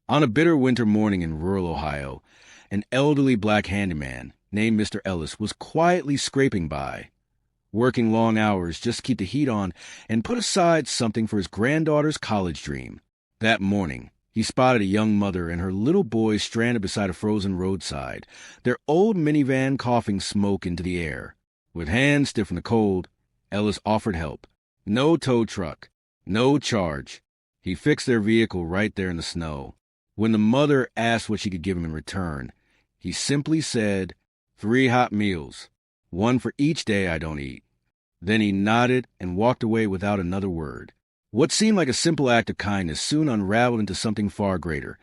On a bitter winter morning in rural Ohio, an elderly black handyman named Mr. Ellis was quietly scraping by, working long hours just to keep the heat on and put aside something for his granddaughter's college dream. That morning, he spotted a young mother and her little boy stranded beside a frozen roadside, their old minivan coughing smoke into the air. With hands stiff from the cold, Ellis offered help. No tow truck, no charge. He fixed their vehicle right there in the snow. When the mother asked what she could give him in return, he simply said, 3 hot meals, 1 for each day I don't eat. Then he nodded and walked away without another word. What seemed like a simple act of kindness soon unraveled into something far greater,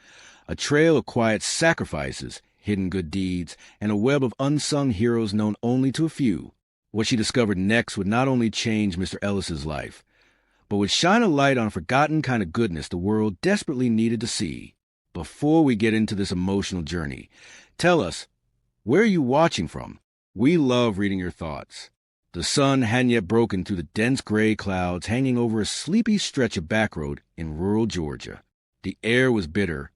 a trail of quiet sacrifices, hidden good deeds, and a web of unsung heroes known only to a few. What she discovered next would not only change Mr. Ellis's life, but would shine a light on a forgotten kind of goodness the world desperately needed to see. Before we get into this emotional journey, tell us, where are you watching from? We love reading your thoughts. The sun hadn't yet broken through the dense gray clouds hanging over a sleepy stretch of back road in rural Georgia. The air was bitter,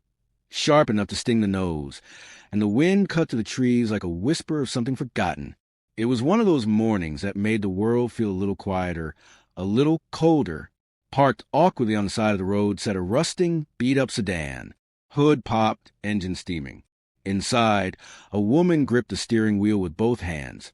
sharp enough to sting the nose, and the wind cut through the trees like a whisper of something forgotten. It was one of those mornings that made the world feel a little quieter, a little colder. Parked awkwardly on the side of the road sat a rusting, beat-up sedan. Hood popped, engine steaming. Inside, a woman gripped the steering wheel with both hands,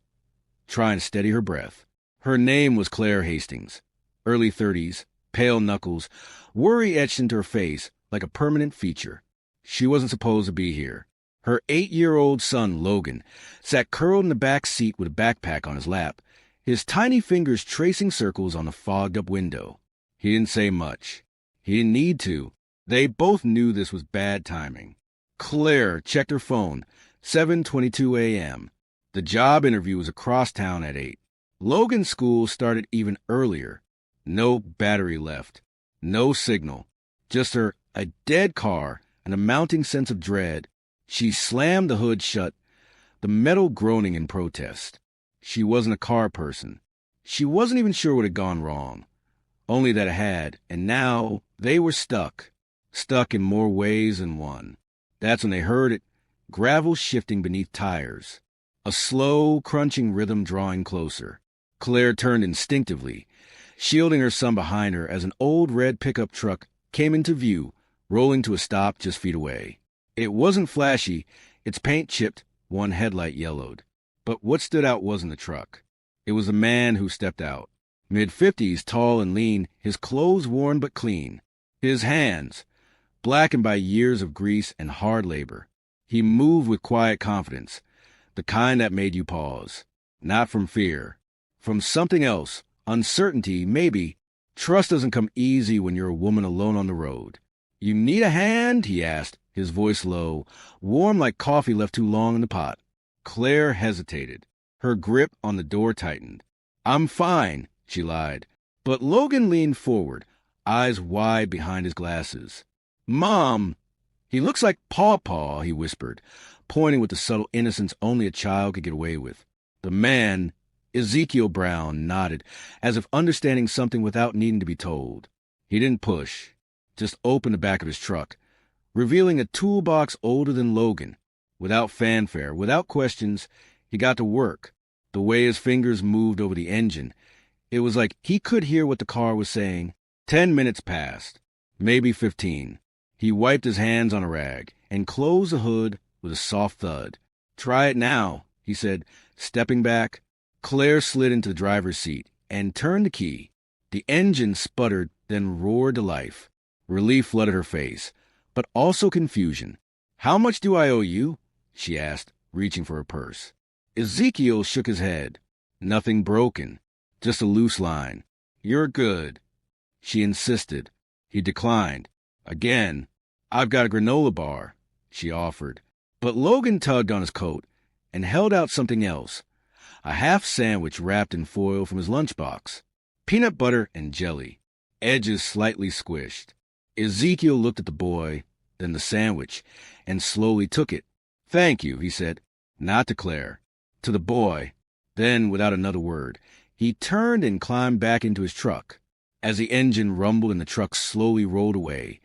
trying to steady her breath. Her name was Claire Hastings. Early 30s, pale knuckles, worry etched into her face like a permanent feature. She wasn't supposed to be here. Her 8-year-old son, Logan, sat curled in the back seat with a backpack on his lap, his tiny fingers tracing circles on the fogged-up window. He didn't say much. He didn't need to. They both knew this was bad timing. Claire checked her phone, 7:22 a.m. The job interview was across town at 8. Logan's school started even earlier. No battery left. No signal. Just a dead car and a mounting sense of dread. She slammed the hood shut, the metal groaning in protest. She wasn't a car person. She wasn't even sure what had gone wrong. Only that it had, and now they were stuck. Stuck in more ways than one. That's when they heard it, gravel shifting beneath tires. A slow, crunching rhythm drawing closer. Claire turned instinctively, shielding her son behind her as an old red pickup truck came into view, rolling to a stop just feet away. It wasn't flashy, its paint chipped, one headlight yellowed. But what stood out wasn't the truck. It was a man who stepped out. Mid-50s, tall and lean, his clothes worn but clean. His hands, blackened by years of grease and hard labor. He moved with quiet confidence, the kind that made you pause. Not from fear. From something else. Uncertainty, maybe. Trust doesn't come easy when you're a woman alone on the road. "You need a hand?" he asked, his voice low, warm like coffee left too long in the pot. Claire hesitated. Her grip on the door tightened. "I'm fine," she lied. But Logan leaned forward, eyes wide behind his glasses. "Mom, he looks like Paw," he whispered, pointing with the subtle innocence only a child could get away with. The man, Ezekiel Brown, nodded, as if understanding something without needing to be told. He didn't push, just opened the back of his truck, revealing a toolbox older than Logan. Without fanfare, without questions, he got to work. The way his fingers moved over the engine, it was like he could hear what the car was saying. 10 minutes passed, maybe 15. He wiped his hands on a rag and closed the hood with a soft thud. "Try it now," he said, stepping back. Claire slid into the driver's seat and turned the key. The engine sputtered, then roared to life. Relief flooded her face, but also confusion. "How much do I owe you?" she asked, reaching for her purse. Ezekiel shook his head. "Nothing broken, just a loose line. You're good." She insisted. He declined. Again. "I've got a granola bar," she offered. But Logan tugged on his coat and held out something else, a half sandwich wrapped in foil from his lunchbox. Peanut butter and jelly, edges slightly squished. Ezekiel looked at the boy, then the sandwich, and slowly took it. "Thank you," he said, not to Claire, to the boy. Then, without another word, he turned and climbed back into his truck. As the engine rumbled and the truck slowly rolled away,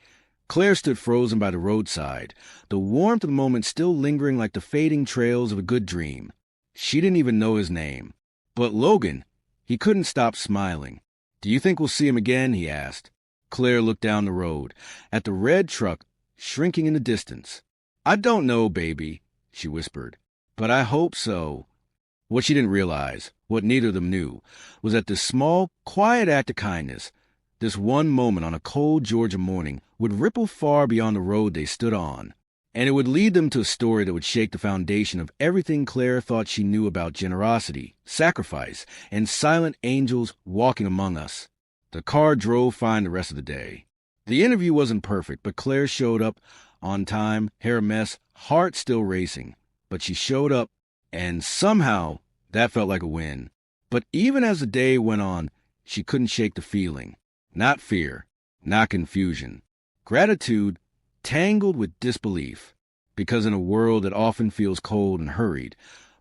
Claire stood frozen by the roadside, the warmth of the moment still lingering like the fading trails of a good dream. She didn't even know his name. But Logan, he couldn't stop smiling. "Do you think we'll see him again?" he asked. Claire looked down the road, at the red truck shrinking in the distance. "I don't know, baby," she whispered, "but I hope so." What she didn't realize, what neither of them knew, was that this small, quiet act of kindness, this one moment on a cold Georgia morning, would ripple far beyond the road they stood on. And it would lead them to a story that would shake the foundation of everything Claire thought she knew about generosity, sacrifice, and silent angels walking among us. The car drove fine the rest of the day. The interview wasn't perfect, but Claire showed up on time, hair a mess, heart still racing. But she showed up, and somehow that felt like a win. But even as the day went on, she couldn't shake the feeling. Not fear, not confusion. Gratitude tangled with disbelief. Because in a world that often feels cold and hurried,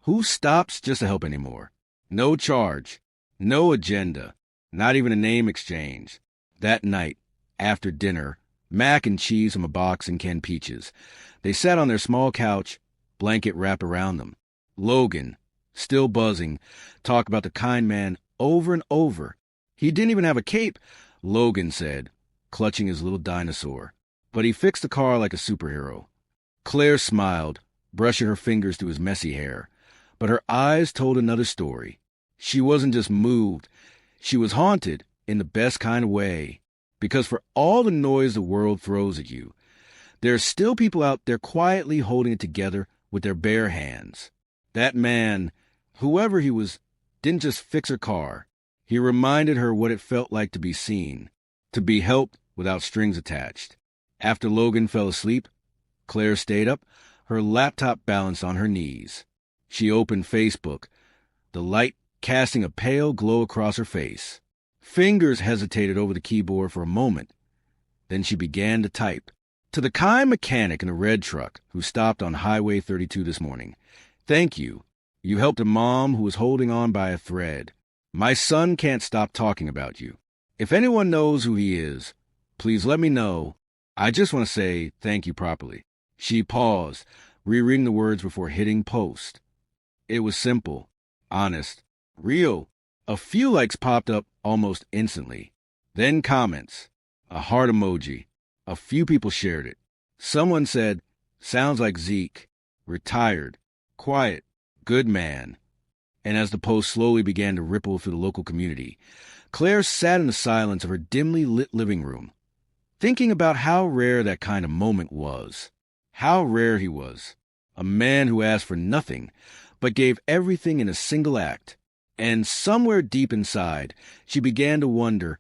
who stops just to help anymore? No charge, no agenda, not even a name exchange. That night, after dinner, mac and cheese from a box and canned peaches, they sat on their small couch, blanket wrapped around them. Logan, still buzzing, talked about the kind man over and over. He didn't even have a cape, Logan said, clutching his little dinosaur. But he fixed the car like a superhero. Claire smiled, brushing her fingers through his messy hair. But her eyes told another story. She wasn't just moved. She was haunted in the best kind of way. Because for all the noise the world throws at you, there are still people out there quietly holding it together with their bare hands. That man, whoever he was, didn't just fix her car. He reminded her what it felt like to be seen, to be helped without strings attached. After Logan fell asleep, Claire stayed up, her laptop balanced on her knees. She opened Facebook, the light casting a pale glow across her face. Fingers hesitated over the keyboard for a moment. Then she began to type. To the kind mechanic in the red truck who stopped on Highway 32 this morning, thank you. You helped a mom who was holding on by a thread. My son can't stop talking about you. If anyone knows who he is, please let me know. I just want to say thank you properly. She paused, rereading the words before hitting post. It was simple, honest, real. A few likes popped up almost instantly. Then comments, a heart emoji. A few people shared it. Someone said, sounds like Zeke, retired, quiet, good man. And as the post slowly began to ripple through the local community, Claire sat in the silence of her dimly lit living room, thinking about how rare that kind of moment was. How rare he was. A man who asked for nothing, but gave everything in a single act. And somewhere deep inside, she began to wonder,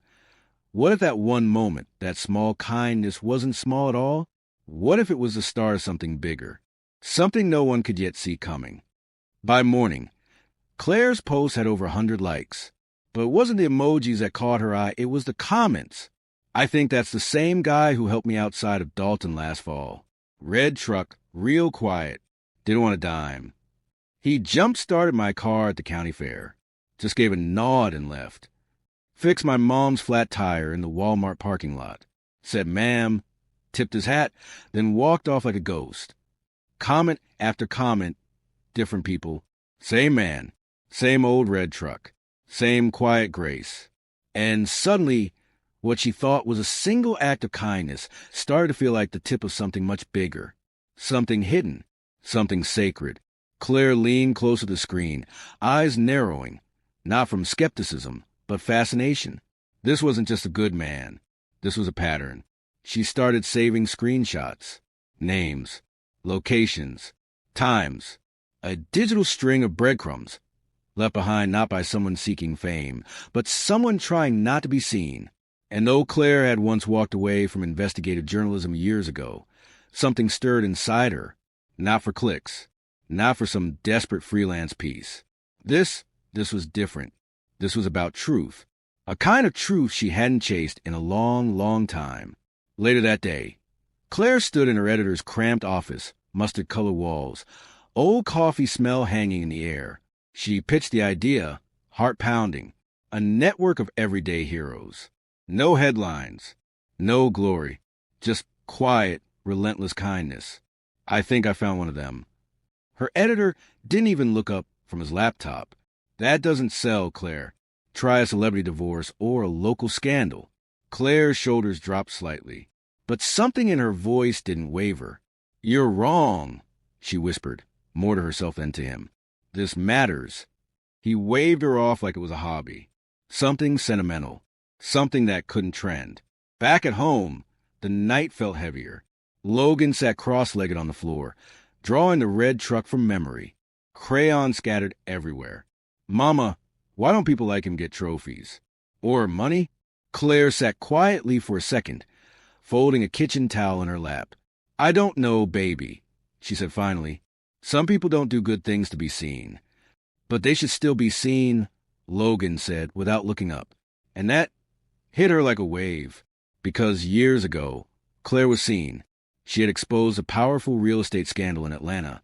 what if that one moment, that small kindness, wasn't small at all? What if it was the start of something bigger? Something no one could yet see coming. By morning, Claire's post had over 100 likes. But it wasn't the emojis that caught her eye, it was the comments. I think that's the same guy who helped me outside of Dalton last fall. Red truck, real quiet, didn't want a dime. He jump-started my car at the county fair. Just gave a nod and left. Fixed my mom's flat tire in the Walmart parking lot. Said ma'am, tipped his hat, then walked off like a ghost. Comment after comment, different people. Same man, same old red truck, same quiet grace. And suddenly, what she thought was a single act of kindness started to feel like the tip of something much bigger. Something hidden, something sacred. Claire leaned closer to the screen, eyes narrowing, not from skepticism, but fascination. This wasn't just a good man. This was a pattern. She started saving screenshots, names, locations, times, a digital string of breadcrumbs, left behind not by someone seeking fame, but someone trying not to be seen. And though Claire had once walked away from investigative journalism years ago, something stirred inside her, not for clicks, not for some desperate freelance piece. This was different. This was about truth, a kind of truth she hadn't chased in a long, long time. Later that day, Claire stood in her editor's cramped office, mustard-colored walls, old coffee smell hanging in the air. She pitched the idea, heart-pounding, a network of everyday heroes. No headlines, no glory, just Quiet, relentless kindness. I think I found one of them. Her editor didn't even look up from his laptop. That doesn't sell, Claire. Try a celebrity divorce or a local scandal. Claire's shoulders dropped slightly, but something in her voice didn't waver. You're wrong, she whispered, more to herself than to him. This matters. He waved her off like it was a hobby. Something sentimental. Something that couldn't trend. Back at home, the night felt heavier. Logan sat cross-legged on the floor, drawing the red truck from memory. Crayons scattered everywhere. Mama, why don't people like him get trophies? Or money? Claire sat quietly for a second, folding a kitchen towel in her lap. I don't know, baby, she said finally. Some people don't do good things to be seen. But they should still be seen, Logan said without looking up. And that hit her like a wave, because years ago, Claire was seen. She had exposed a powerful real estate scandal in Atlanta,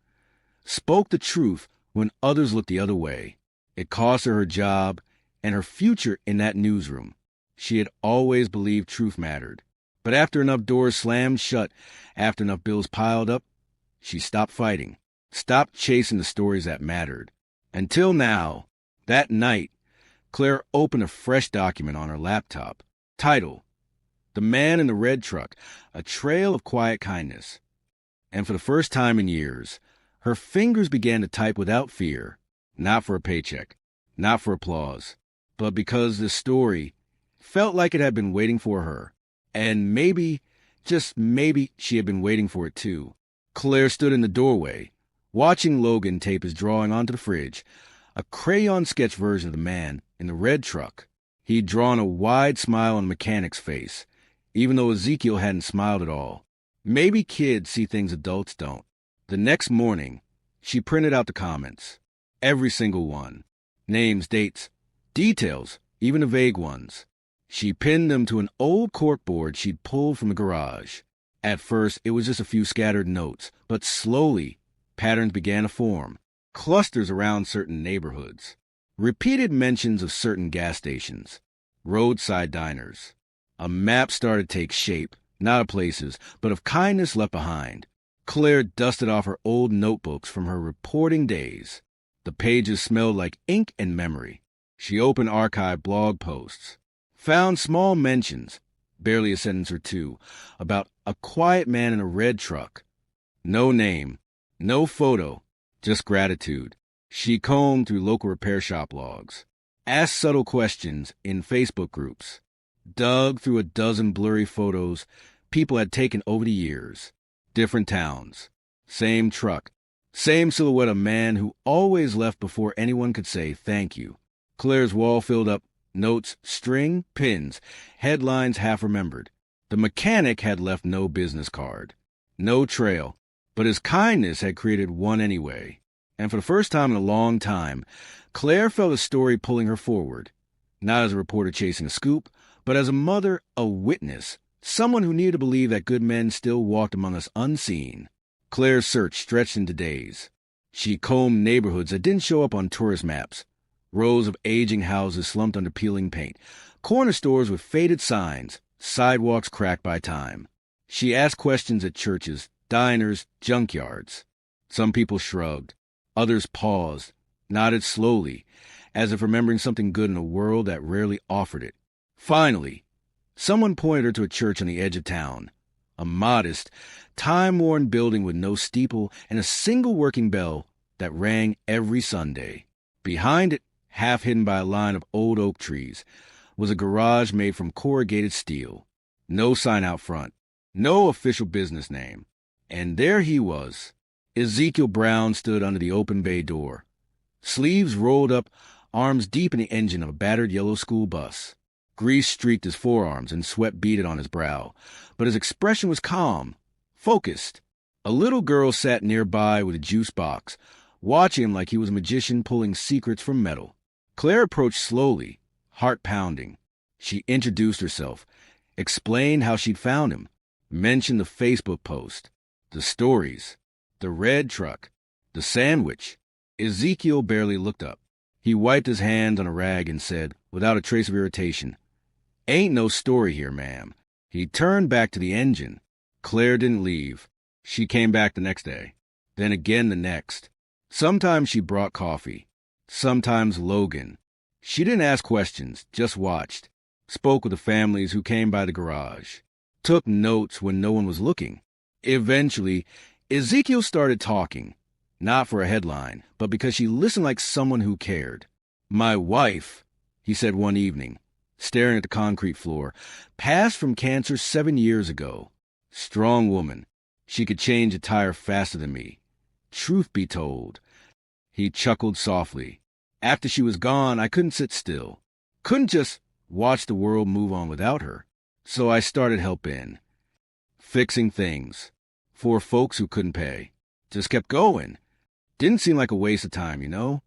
spoke the truth when others looked the other way. It cost her her job and her future in that newsroom. She had always believed truth mattered. But after enough doors slammed shut, after enough bills piled up, she stopped fighting, stopped chasing the stories that mattered. Until now, that night, Claire opened a fresh document on her laptop. Title: The Man in the Red Truck, A Trail of Quiet Kindness. And for the first time in years, her fingers began to type without fear, not for a paycheck, not for applause, but because this story felt like it had been waiting for her. And maybe, just maybe, she had been waiting for it too. Claire stood in the doorway, watching Logan tape his drawing onto the fridge, a crayon sketch version of the man in the red truck. He'd drawn a wide smile on the mechanic's face, even though Ezekiel hadn't smiled at all. Maybe kids see things adults don't. The next morning, she printed out the comments. Every single one. Names, dates, details, even the vague ones. She pinned them to an old corkboard she'd pulled from the garage. At first, it was just a few scattered notes, but slowly, patterns began to form. Clusters around certain neighborhoods. Repeated mentions of certain gas stations. Roadside diners. A map started to take shape, not of places, but of kindness left behind. Claire dusted off her old notebooks from her reporting days. The pages smelled like ink and memory. She opened archived blog posts. Found small mentions, barely a sentence or two, about a quiet man in a red truck. No name, no photo, just gratitude. She combed through local repair shop logs, asked subtle questions in Facebook groups, dug through a dozen blurry photos people had taken over the years. Different towns, same truck, same silhouette of man who always left before anyone could say thank you. Claire's wall filled up. Notes, string, pins, headlines half remembered. The mechanic had left no business card, no trail, but his kindness had created one anyway. And for the first time in a long time, Claire felt a story pulling her forward, not as a reporter chasing a scoop, but as a mother, a witness, someone who needed to believe that good men still walked among us unseen. Claire's search stretched into days. She combed neighborhoods that didn't show up on tourist maps. Rows of aging houses slumped under peeling paint, corner stores with faded signs, sidewalks cracked by time. She asked questions at churches, diners, junkyards. Some people shrugged. Others paused, nodded slowly, as if remembering something good in a world that rarely offered it. Finally, someone pointed her to a church on the edge of town. A modest, time-worn building with no steeple and a single working bell that rang every Sunday. Behind it, half hidden by a line of old oak trees, was a garage made from corrugated steel. No sign out front, no official business name. And there he was. Ezekiel Brown stood under the open bay door, sleeves rolled up, arms deep in the engine of a battered yellow school bus. Grease streaked his forearms and sweat beaded on his brow, but his expression was calm, focused. A little girl sat nearby with a juice box, watching him like he was a magician pulling secrets from metal. Claire approached slowly, heart pounding. She introduced herself, explained how she'd found him, mentioned the Facebook post, the stories, the red truck, the sandwich. Ezekiel barely looked up. He wiped his hands on a rag and said, without a trace of irritation, "Ain't no story here, ma'am." He turned back to the engine. Claire didn't leave. She came back the next day, then again the next. Sometimes she brought coffee, sometimes Logan. She didn't ask questions, just watched, spoke with the families who came by the garage, took notes when no one was looking. Eventually, Ezekiel started talking, not for a headline, but because she listened like someone who cared. "My wife," he said one evening, staring at the concrete floor, "passed from cancer 7 years ago. Strong woman. She could change a tire faster than me. Truth be told," he chuckled softly, "after she was gone, I couldn't sit still. Couldn't just watch the world move on without her. So I started helping, fixing things, for folks who couldn't pay. Just kept going. Didn't seem like a waste of time, you know?"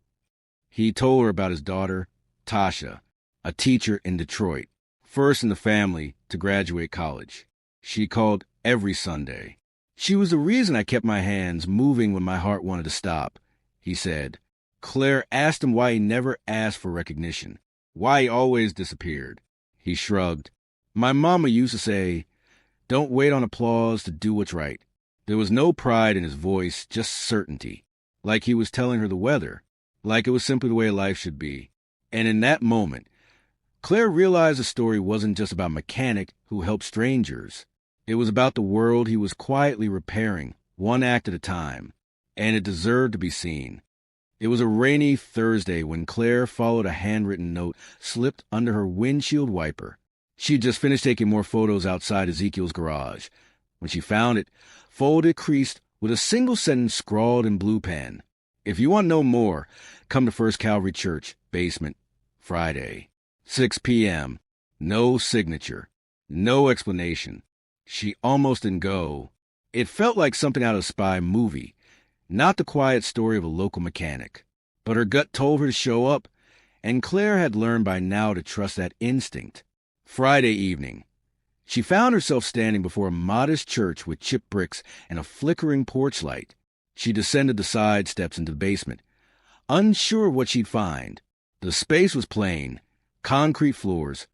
He told her about his daughter, Tasha, a teacher in Detroit, first in the family to graduate college. She called every Sunday. "She was the reason I kept my hands moving when my heart wanted to stop," he said. Claire asked him why he never asked for recognition, why he always disappeared. He shrugged. "My mama used to say, 'Don't wait on applause to do what's right.'" There was no pride in his voice, just certainty, like he was telling her the weather, like it was simply the way life should be. And in that moment, Claire realized the story wasn't just about a mechanic who helped strangers. It was about the world he was quietly repairing, one act at a time, and it deserved to be seen. It was a rainy Thursday when Claire followed a handwritten note slipped under her windshield wiper. She'd just finished taking more photos outside Ezekiel's garage. When she found it, folded, creased, with a single sentence scrawled in blue pen: "If you want to know more, come to First Calvary Church, basement, Friday, 6 p.m. No signature, no explanation." She almost didn't go. It felt like something out of a spy movie, not the quiet story of a local mechanic. But her gut told her to show up, and Claire had learned by now to trust that instinct. Friday evening, she found herself standing before a modest church with chipped bricks and a flickering porch light. She descended the side steps into the basement, unsure what she'd find. The space was plain: concrete floors,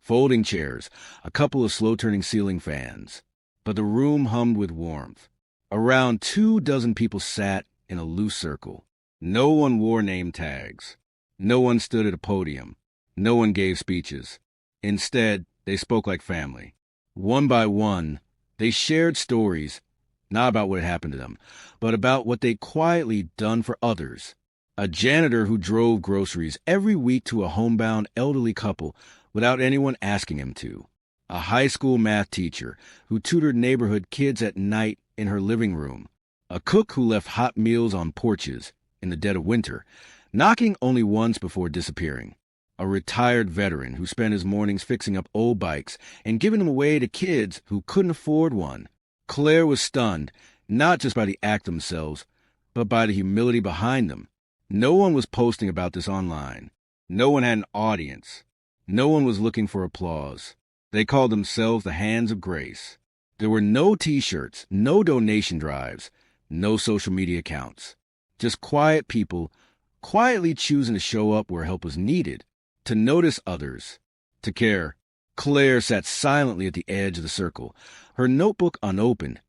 folding chairs, a couple of slow-turning ceiling fans. But the room hummed with warmth. Around 24 people sat in a loose circle. No one wore name tags. No one stood at a podium. No one gave speeches. Instead, they spoke like family. One by one, they shared stories, not about what had happened to them, but about what they'd quietly done for others. A janitor who drove groceries every week to a homebound elderly couple without anyone asking him to. A high school math teacher who tutored neighborhood kids at night in her living room. A cook who left hot meals on porches in the dead of winter, knocking only once before disappearing. A retired veteran who spent his mornings fixing up old bikes and giving them away to kids who couldn't afford one. Claire was stunned, not just by the act themselves, but by the humility behind them. No one was posting about this online. No one had an audience. No one was looking for applause. They called themselves the Hands of Grace. There were no T-shirts, no donation drives, no social media accounts. Just quiet people, quietly choosing to show up where help was needed, to notice others, to care. Claire sat silently at the edge of the circle, her notebook unopened,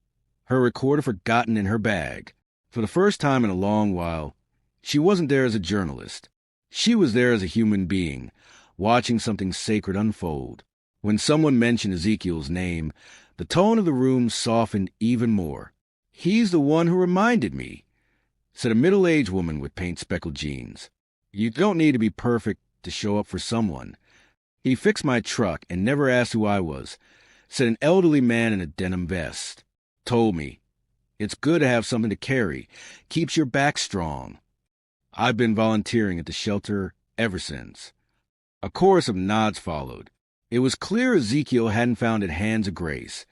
her recorder forgotten in her bag. For the first time in a long while, she wasn't there as a journalist. She was there as a human being, watching something sacred unfold. When someone mentioned Ezekiel's name, the tone of the room softened even more. "He's the one who reminded me," said a middle-aged woman with paint-speckled jeans. "You don't need to be perfect to show up for someone. He fixed my truck and never asked who I was," said an elderly man in a denim vest. "Told me, it's good to have something to carry. Keeps your back strong. I've been volunteering at the shelter ever since." A chorus of nods followed. It was clear Ezekiel hadn't founded Hands of Grace.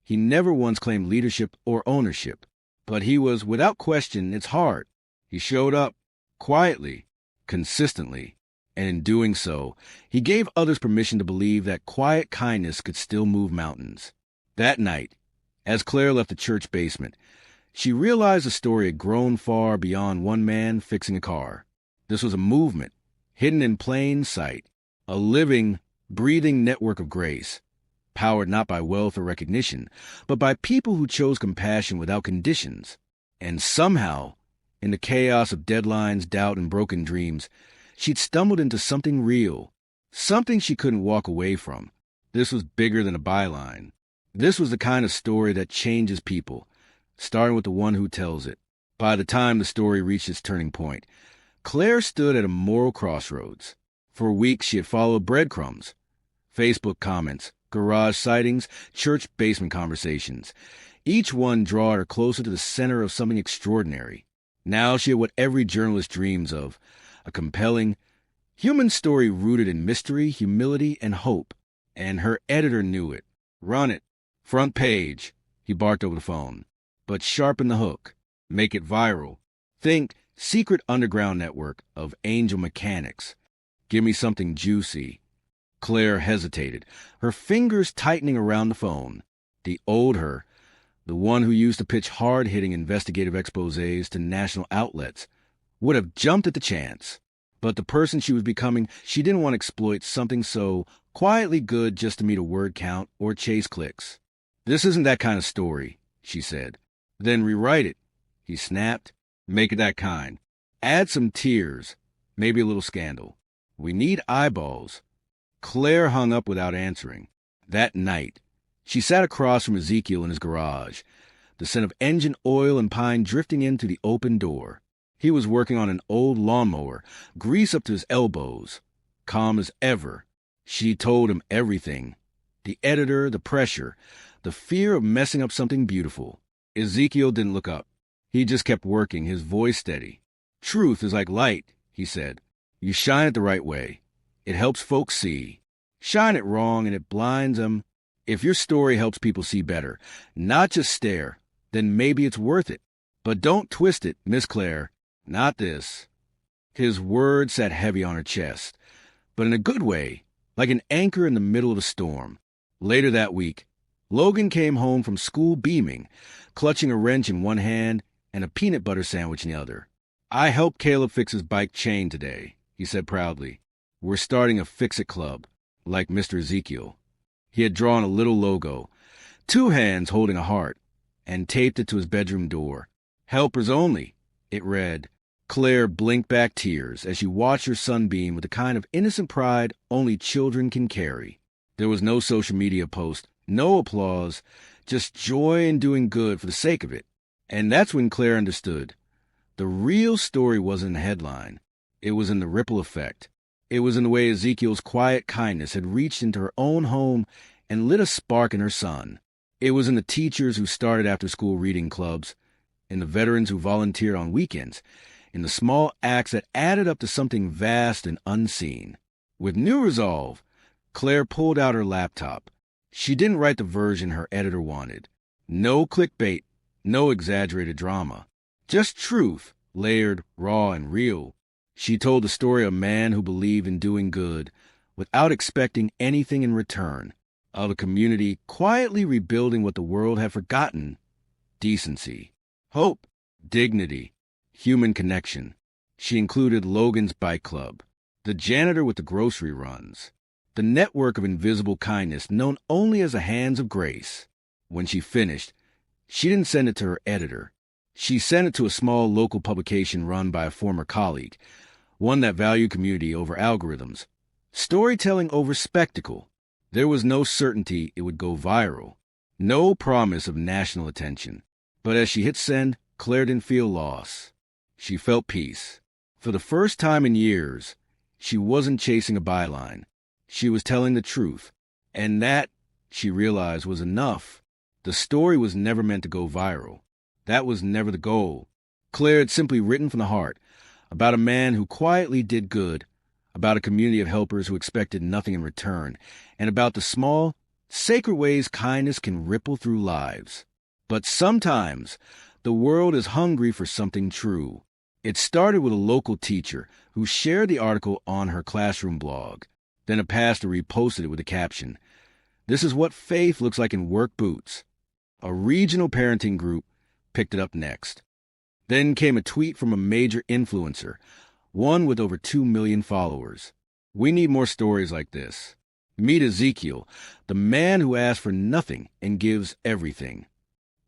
He never once claimed leadership or ownership, but he was, without question, its heart. He showed up, quietly, consistently, and in doing so, he gave others permission to believe that quiet kindness could still move mountains. That night, as Claire left the church basement, she realized the story had grown far beyond one man fixing a car. This was a movement, hidden in plain sight, a living, breathing network of grace. powered not by wealth or recognition, but by people who chose compassion without conditions. And somehow, in the chaos of deadlines, doubt, and broken dreams, she'd stumbled into something real, something she couldn't walk away from. This was bigger than a byline. This was the kind of story that changes people, starting with the one who tells it. By the time the story reached its turning point, Claire stood at a moral crossroads. For weeks she had followed breadcrumbs, Facebook comments, garage sightings, church basement conversations. Each one drawed her closer to the center of something extraordinary. Now she had what every journalist dreams of, a compelling, human story rooted in mystery, humility, and hope. And her editor knew it. Run it. Front page, he barked over the phone. But sharpen the hook. Make it viral. Think secret underground network of angel mechanics. Give me something juicy. Claire hesitated, her fingers tightening around the phone. The old her, the one who used to pitch hard-hitting investigative exposés to national outlets, would have jumped at the chance. But the person she was becoming, she didn't want to exploit something so quietly good just to meet a word count or chase clicks. This isn't that kind of story, she said. Then rewrite it, he snapped. Make it that kind. Add some tears, maybe a little scandal. We need eyeballs. Claire hung up without answering. That night, she sat across from Ezekiel in his garage, the scent of engine oil and pine drifting in through the open door. He was working on an old lawnmower, grease up to his elbows. Calm as ever. She told him everything. The editor, the pressure, the fear of messing up something beautiful. Ezekiel didn't look up. He just kept working, his voice steady. Truth is like light, he said. You shine it the right way. It helps folks see. Shine it wrong and it blinds them. If your story helps people see better, not just stare, then maybe it's worth it. But don't twist it, Miss Claire. Not this. His words sat heavy on her chest, but in a good way, like an anchor in the middle of a storm. Later that week, Logan came home from school beaming, clutching a wrench in one hand and a peanut butter sandwich in the other. I helped Caleb fix his bike chain today, he said proudly. We're starting a fix-it club, like Mr. Ezekiel. He had drawn a little logo, 2 hands holding a heart, and taped it to his bedroom door. Helpers only, it read. Claire blinked back tears as she watched her son beam with the kind of innocent pride only children can carry. There was no social media post, no applause, just joy in doing good for the sake of it. And that's when Claire understood. The real story wasn't in the headline. It was in the ripple effect. It was in the way Ezekiel's quiet kindness had reached into her own home and lit a spark in her son. It was in the teachers who started after-school reading clubs, in the veterans who volunteered on weekends, in the small acts that added up to something vast and unseen. With new resolve, Claire pulled out her laptop. She didn't write the version her editor wanted. No clickbait, no exaggerated drama. Just truth, layered, raw, and real. She told the story of a man who believed in doing good without expecting anything in return, of a community quietly rebuilding what the world had forgotten: decency, hope, dignity, human connection. She included Logan's bike club, the janitor with the grocery runs, the network of invisible kindness known only as the hands of grace. When she finished, she didn't send it to her editor. She sent it to a small local publication run by a former colleague, one that valued community over algorithms, storytelling over spectacle. There was no certainty it would go viral, no promise of national attention. But as she hit send, Claire didn't feel loss. She felt peace. For the first time in years, she wasn't chasing a byline. She was telling the truth. And that, she realized, was enough. The story was never meant to go viral. That was never the goal. Claire had simply written from the heart, about a man who quietly did good, about a community of helpers who expected nothing in return, and about the small, sacred ways kindness can ripple through lives. But sometimes, the world is hungry for something true. It started with a local teacher who shared the article on her classroom blog. Then a pastor reposted it with a caption, "This is what faith looks like in work boots." A regional parenting group picked it up next. Then came a tweet from a major influencer, one with over 2 million followers. "We need more stories like this. Meet Ezekiel, the man who asks for nothing and gives everything.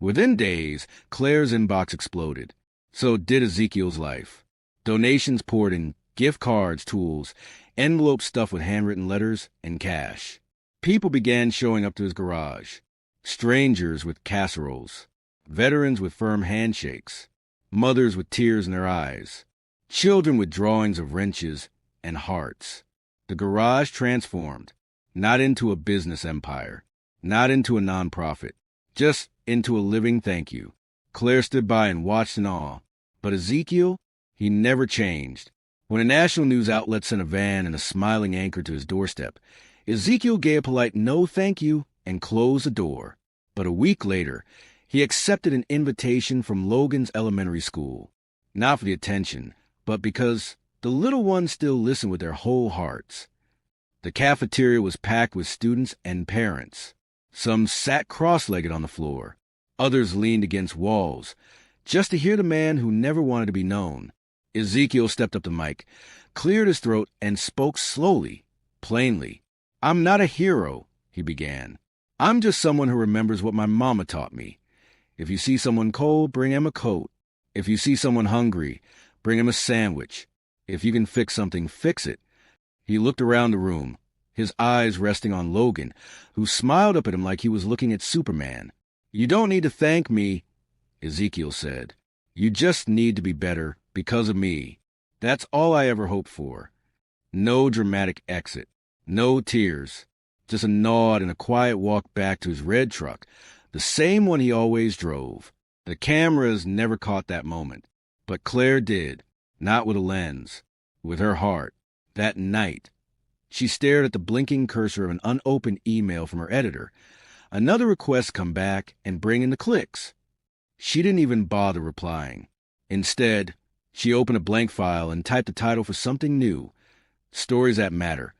Within days, Claire's inbox exploded. So did Ezekiel's life. Donations poured in, gift cards, tools, envelopes stuffed with handwritten letters, and cash. People began showing up to his garage. Strangers with casseroles. Veterans with firm handshakes. Mothers with tears in their eyes. Children with drawings of wrenches and hearts. The garage transformed, not into a business empire, not into a nonprofit, just into a living thank you. Claire stood by and watched in awe. But Ezekiel, he never changed. When a national news outlet sent a van and a smiling anchor to his doorstep, Ezekiel gave a polite no thank you and closed the door. But a week later, he accepted an invitation from Logan's elementary school. Not for the attention, but because the little ones still listened with their whole hearts. The cafeteria was packed with students and parents. Some sat cross-legged on the floor. Others leaned against walls, just to hear the man who never wanted to be known. Ezekiel stepped up the mic, cleared his throat, and spoke slowly, plainly. "I'm not a hero," he began. "I'm just someone who remembers what my mama taught me. If you see someone cold, bring him a coat. If you see someone hungry, bring him a sandwich. If you can fix something, fix it." He looked around the room, his eyes resting on Logan, who smiled up at him like he was looking at Superman. "You don't need to thank me," Ezekiel said. "You just need to be better because of me. That's all I ever hoped for." No dramatic exit, no tears, just a nod and a quiet walk back to his red truck, the same one he always drove. The cameras never caught that moment, but Claire did, not with a lens, with her heart. That night, she stared at the blinking cursor of an unopened email from her editor. Another request come back and bring in the clicks. She didn't even bother replying. Instead, she opened a blank file and typed the title for something new, Stories That Matter,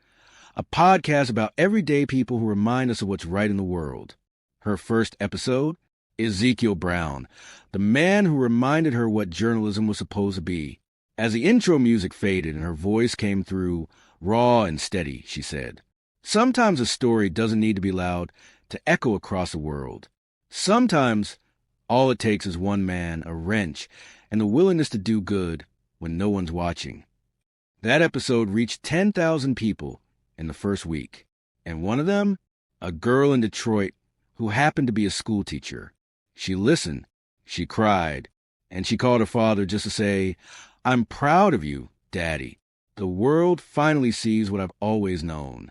a podcast about everyday people who remind us of what's right in the world. Her first episode, Ezekiel Brown, the man who reminded her what journalism was supposed to be. As the intro music faded and her voice came through, raw and steady, she said, "Sometimes a story doesn't need to be loud to echo across the world. Sometimes all it takes is one man, a wrench, and the willingness to do good when no one's watching." That episode reached 10,000 people in the first week, and one of them, a girl in Detroit who happened to be a school teacher. She listened, she cried, and she called her father just to say, "I'm proud of you, Daddy. The world finally sees what I've always known."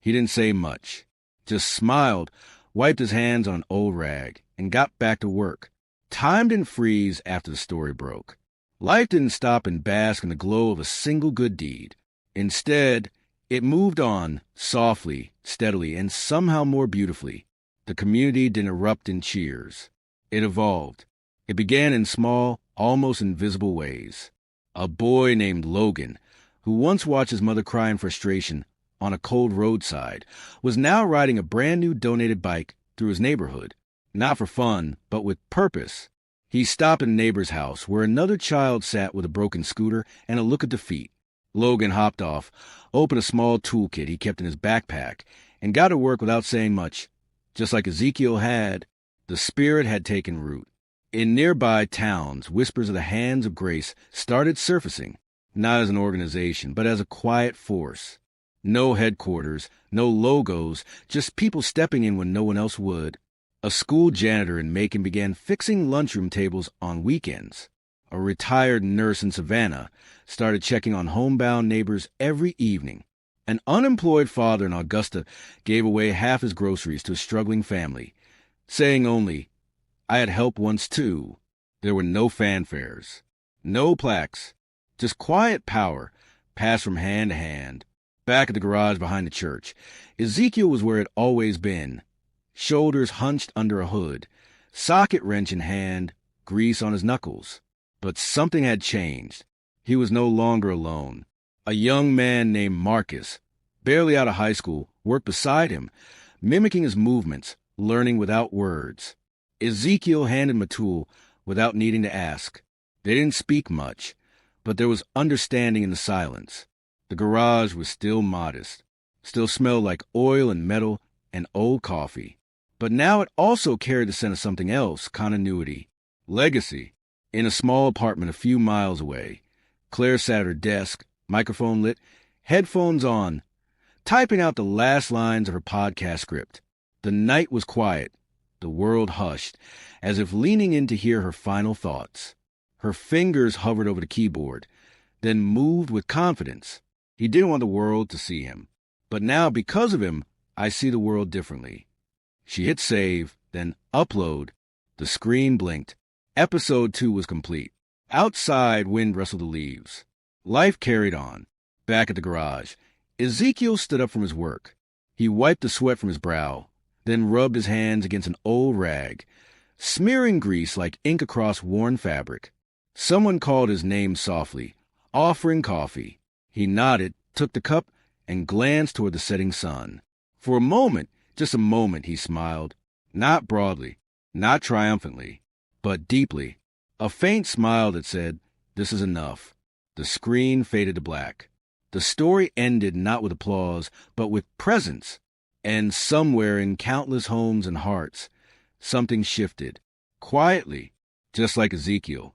He didn't say much, just smiled, wiped his hands on an old rag, and got back to work. Time didn't freeze after the story broke. Life didn't stop and bask in the glow of a single good deed. Instead, it moved on, softly, steadily, and somehow more beautifully. The community didn't erupt in cheers. It evolved. It began in small, almost invisible ways. A boy named Logan, who once watched his mother cry in frustration on a cold roadside, was now riding a brand-new donated bike through his neighborhood. Not for fun, but with purpose. He stopped at a neighbor's house where another child sat with a broken scooter and a look of defeat. Logan hopped off, opened a small toolkit he kept in his backpack, and got to work without saying much. Just like Ezekiel had, the spirit had taken root. In nearby towns, whispers of the Hands of Grace started surfacing, not as an organization, but as a quiet force. No headquarters, no logos, just people stepping in when no one else would. A school janitor in Macon began fixing lunchroom tables on weekends. A retired nurse in Savannah started checking on homebound neighbors every evening. An unemployed father in Augusta gave away half his groceries to a struggling family, saying only, "I had help once too." There were no fanfares, no plaques, just quiet power passed from hand to hand. Back at the garage behind the church, Ezekiel was where it always been. Shoulders hunched under a hood, socket wrench in hand, grease on his knuckles. But something had changed. He was no longer alone. A young man named Marcus, barely out of high school, worked beside him, mimicking his movements, learning without words. Ezekiel handed him a tool without needing to ask. They didn't speak much, but there was understanding in the silence. The garage was still modest. Still smelled like oil and metal and old coffee. But now it also carried the scent of something else, continuity, legacy. In a small apartment a few miles away, Claire sat at her desk, microphone lit, headphones on, typing out the last lines of her podcast script. The night was quiet, the world hushed, as if leaning in to hear her final thoughts. Her fingers hovered over the keyboard, then moved with confidence. He didn't want the world to see him. But now, because of him, I see the world differently. She hit save, then upload. The screen blinked. Episode 2 was complete. Outside, wind rustled the leaves. Life carried on. Back at the garage, Ezekiel stood up from his work. He wiped the sweat from his brow, then rubbed his hands against an old rag, smearing grease like ink across worn fabric. Someone called his name softly, offering coffee. He nodded, took the cup, and glanced toward the setting sun. For a moment, just a moment, he smiled. Not broadly, not triumphantly, but deeply. A faint smile that said, "This is enough." The screen faded to black. The story ended not with applause, but with presence. And somewhere in countless homes and hearts, something shifted. Quietly, just like Ezekiel.